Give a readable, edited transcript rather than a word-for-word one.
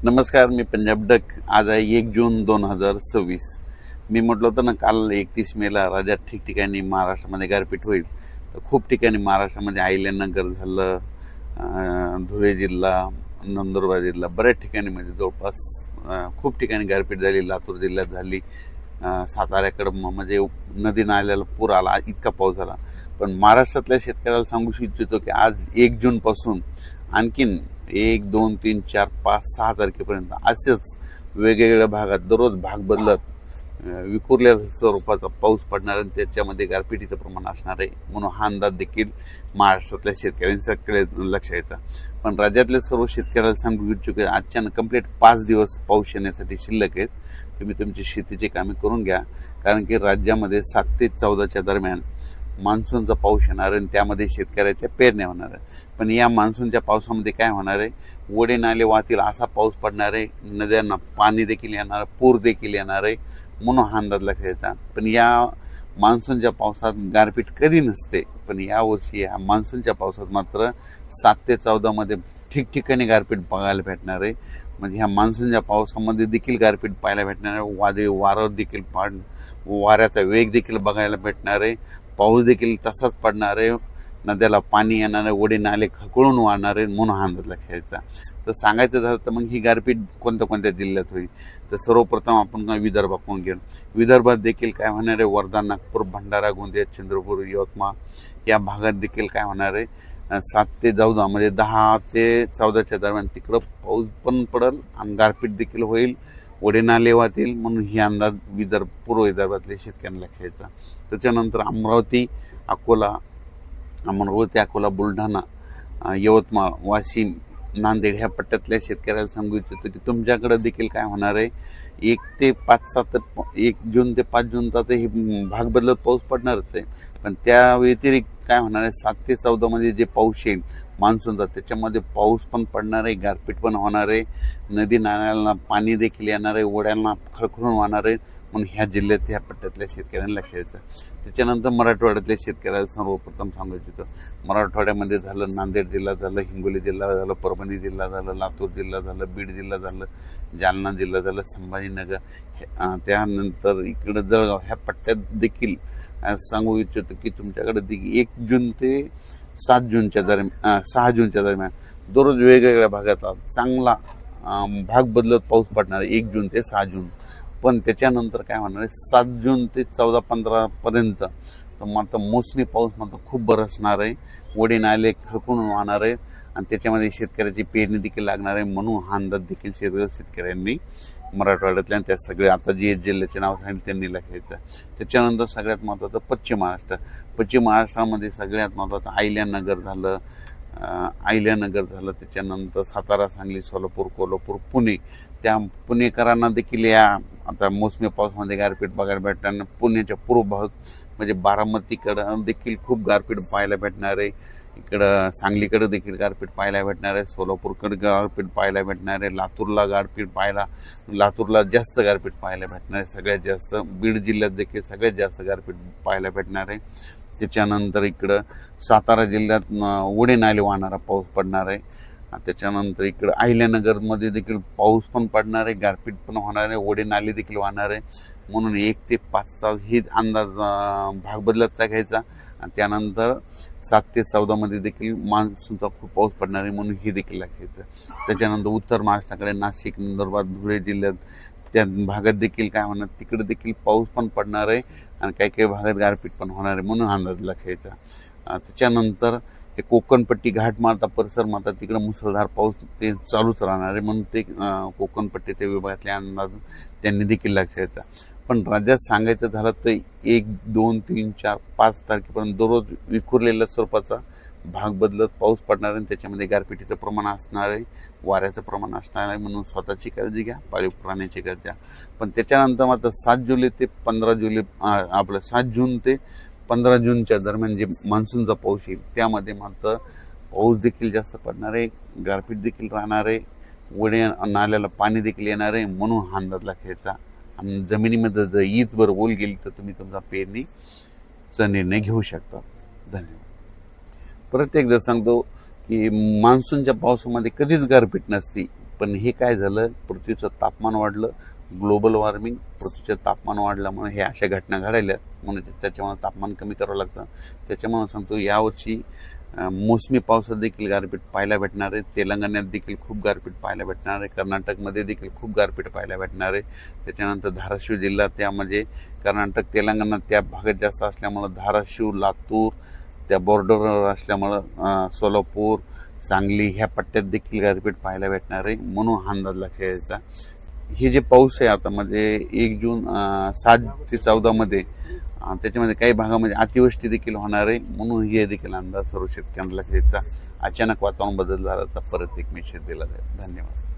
नमस्कार, मी पंजाब डक. आज आहे 1 जून 2026. मी म्हटलं होतं ना काल 31 मेला राज्यात ठिकठिकाणी महाराष्ट्रामध्ये गारपीट होईल. तर खूप ठिकाणी महाराष्ट्रामध्ये अहिल्यानगर झालं, धुळे जिल्हा, नंदुरबार जिल्हा, बऱ्याच ठिकाणी म्हणजे जवळपास खूप ठिकाणी गारपीट झाली. लातूर जिल्ह्यात झाली, साताऱ्याकडं म्हणजे नदी नाल्याला पूर आला, इतका पाऊस झाला. पण महाराष्ट्रातल्या शेतकऱ्याला सांगू इच्छितो की आज 1 जून पासून आणखीन 1, 2, 3, 4, 5, 6 तारखेपर्यंत असेच वेगवेगळ्या भागात दररोज भाग बदलत विखुरल्या स्वरूपाचा पाऊस पडणार आणि त्याच्यामध्ये गारपिटीचं प्रमाण असणार आहे. म्हणून हा अंदाज देखील महाराष्ट्रातल्या शेतकऱ्यांच्याकडे लक्ष येतं. पण राज्यातल्या सर्व शेतकऱ्याला सांगू इच्छुक आजच्या कंप्लीट 5 दिवस पाऊस येण्यासाठी शिल्लक आहेत. तुम्ही तुमची शेतीची कामे करून घ्या, कारण की राज्यामध्ये 7 ते 14च्या दरम्यान मान्सूनचा पाऊस येणार आणि त्यामध्ये शेतकऱ्याच्या पेरण्या होणार आहे. पण या मान्सूनच्या पावसामध्ये काय होणार आहे, ओढे नाले वाहतील असा पाऊस पडणार आहे, नद्यांना पाणी देखील येणार, पूर देखील येणार आहे. म्हणून हा अंदाज लक्षात येतात. पण या मान्सूनच्या पावसात गारपीट कधी नसते, पण यावर्षी या मान्सूनच्या पावसात मात्र 7 ते 14 मध्ये ठिकठिकाणी गारपीट बघायला भेटणार आहे. म्हणजे ह्या मान्सूनच्या पावसामध्ये देखील गारपीट पाहायला भेटणार आहे. वादळी वारं देखील वाऱ्याचा वेग देखील बघायला भेटणार आहे. पाऊस देखील तसाच पडणार आहे. नद्याला पाणी येणार आहे, ओढे नाले खळखळून वाहणार आहे. म्हणून हा अंदाज लक्षात यायचा. तर सांगायचं झालं तर मग ही गारपीट कोणत्या कोणत्या जिल्ह्यात होईल, तर सर्वप्रथम आपण विदर्भ पाहून घेऊ. विदर्भात देखील काय होणार आहे, वर्धा, नागपूर, भंडारा, गोंदिया, चंद्रपूर, यवतमाळ या भागात देखील काय होणार आहे, 7 ते 14 म्हणजे 10 ते 14च्या दरम्यान तिकडं पाऊस पण पडेल आणि गारपीट देखील होईल, ओढे नाले वाहतील. म्हणून ही अंदाज पूर्व विदर्भातले शेतकऱ्यांना लक्षात यायचा. त्याच्यानंतर अमरावती, अकोला, बुलढाणा, यवतमाळ, वाशिम, नांदेड ह्या पट्ट्यातल्या शेतकऱ्याला सांगू इच्छितो की तुमच्याकडे देखील काय होणार आहे, 1 जून ते 5 जून तर हे भाग बदलत पाऊस पडणारच आहे. पण त्या व्यतिरिक्त काय होणार आहे, 7 ते 14 मध्ये जे पाऊस येईल मान्सूनचा, त्याच्यामध्ये पाऊस पण पडणार आहे, गारपीट पण होणार आहे, नदी नाल्याला पाणी देखील येणार आहे, ओढ्यांना खळखळून वाहणार आहे. म्हणून ह्या जिल्ह्यात ह्या पट्ट्यातल्या शेतकऱ्यांना लक्षात येतं. त्याच्यानंतर मराठवाड्यातल्या शेतकऱ्याला सर्वप्रथम सांगू इच्छितो, मराठवाड्यामध्ये झालं, नांदेड जिल्हा झालं, हिंगोली जिल्हा झालं, परभणी जिल्हा झालं, लातूर जिल्हा झालं, बीड जिल्हा झालं, जालना जिल्हा झालं, संभाजीनगर, त्यानंतर इकडं जळगाव ह्या पट्ट्यात देखील सांगू इच्छितो की तुमच्याकडे देखील 1 जून ते 7 जूनच्या दरम्यान 6 जूनच्या दरम्यान दररोज वेगवेगळ्या भागात चांगला भाग बदलत पाऊस पडणार आहे 1 जून ते 6 जून. पण त्याच्यानंतर काय होणार आहे, 7 जून ते 14-15 पर्यंत मात्र मोसमी पाऊस मात्र खूप बरसणार आहे, ओढे नाले खळखळून वाहणार आहेत आणि त्याच्यामध्ये शेतकऱ्याची पेरणी देखील लागणार आहे. म्हणून हा अंदाज देखील शेतकऱ्यांनी मराठवाड्यातल्या त्या सगळे आता जे जिल्ह्याचे नाव सांगितले त्यांनी लक्षात. त्याच्यानंतर सगळ्यात महत्त्वाचं पश्चिम महाराष्ट्रामध्ये सगळ्यात महत्त्वाचं अहिल्यानगर झालं, त्याच्यानंतर सातारा, सांगली, सोलापूर, कोल्हापूर, पुणे. त्या पुणेकरांना देखील या आता मोसमी पावसामध्ये गारपीट बघायला भेटणार. पुण्याच्या पूर्व भाग म्हणजे बारामतीकडं देखील खूप गारपीट पाहायला भेटणार आहे. इकडं सांगलीकडे देखील गारपीट पाहायला भेटणार आहे, सोलापूरकडे गारपीट पाहायला भेटणार आहे, लातूरला जास्त गारपीट पाहायला भेटणार आहे, सगळ्यात जास्त. बीड जिल्ह्यात देखील सगळ्यात जास्त गारपीट पाहायला भेटणार आहे. त्याच्यानंतर इकडं सातारा जिल्ह्यात ओढे नाले वाहणारा पाऊस पडणार आहे. त्याच्यानंतर इकडं अहिल्यानगरमध्ये देखील पाऊस पण पडणार आहे, गारपीट पण होणार आहे, ओढे नाले देखील वाहणार आहे. म्हणून 1 ते 5चा ही अंदाज भाग बदलतचा घ्यायचा. आणि त्यानंतर 7 ते 14 मध्ये देखील मान्सूनचा खूप पाऊस पडणार आहे, म्हणून हे देखील लक्षात. त्याच्यानंतर उत्तर महाराष्ट्राकडे नाशिक, नंदुरबार, धुळे जिल्ह्यात त्या भागात देखील काय होणार, तिकडे देखील पाऊस पण पडणार आहे आणि काही भागात गारपीट पण होणार आहे. म्हणून अंदाज लक्षात. त्याच्यानंतर हे कोकणपट्टी, घाटमाता, परिसर माता तिकडे मुसळधार पाऊस ते चालूच राहणार आहे. म्हणून ते कोकणपट्टी ते विभागातले अंदाज त्यांनी देखील लक्षात येतात. पण राज्यात सांगायचं झालं तर 1, 2, 3, 4, 5 तारखेपर्यंत दररोज विखुरलेल्या स्वरूपाचा भाग बदलत पाऊस पडणार आहे. त्याच्यामध्ये गारपिटीचं प्रमाण असणार आहे, वाऱ्याचं प्रमाण असणार आहे. म्हणून स्वतःची काळजी घ्या, पाळीव प्राण्याची काळजी घ्या. पण त्याच्यानंतर मात्र 7 जून ते 15 जूनच्या दरम्यान जे मान्सूनचा पाऊस येईल त्यामध्ये मात्र पाऊस देखील जास्त पडणार आहे, गारपीट देखील राहणार आहे, ओढे नाल्याला पाणी देखील येणार आहे. म्हणून हा अंदाज लक्षायचा. आणि जमिनीमध्ये जर ईद बरोबर गेली तर तुम्ही तुमचा पेरणीचा निर्णय घेऊ शकता. धन्यवाद. परत एकदा सांगतो की मान्सूनच्या पावसामध्ये कधीच गारपीट नसती, पण हे काय झालं, पृथ्वीचं तापमान वाढलं, ग्लोबल वॉर्मिंग, पृथ्वीचं तापमान वाढल्यामुळे हे अशा घटना घडायल्या, म्हणून त्याच्यामुळे तापमान कमी करावं लागतं. त्याच्यामुळे सांगतो यावर्षी मोसमी पावसात देखील गारपीट पाहायला भेटणार आहे. तेलंगणात देखील खूप गारपीट पाहायला भेटणार आहे. कर्नाटकमध्ये देखील खूप गारपीट पाहायला भेटणार आहे. त्याच्यानंतर धाराशिव जिल्हा, त्यामध्ये कर्नाटक तेलंगणा त्या भागात जास्त असल्यामुळं धाराशिव, लातूर त्या बॉर्डरवर असल्यामुळं सोलापूर, सांगली ह्या पट्ट्यात देखील गारपीट पाहायला भेटणार आहे. म्हणून हा अंदाज लक्षात यायचा. हे जे पाऊस आहे आता म्हणजे 1 जून 7 ते 14 मध्ये त्याच्यामध्ये काही भागामध्ये अतिवृष्टी देखील होणार आहे. म्हणून हे देखील अंदाज सर्व शेतकऱ्यांना लक्षात यायचा. अचानक वातावरण बदल झाला तर परत एक मेसेज दिला जाईल. धन्यवाद.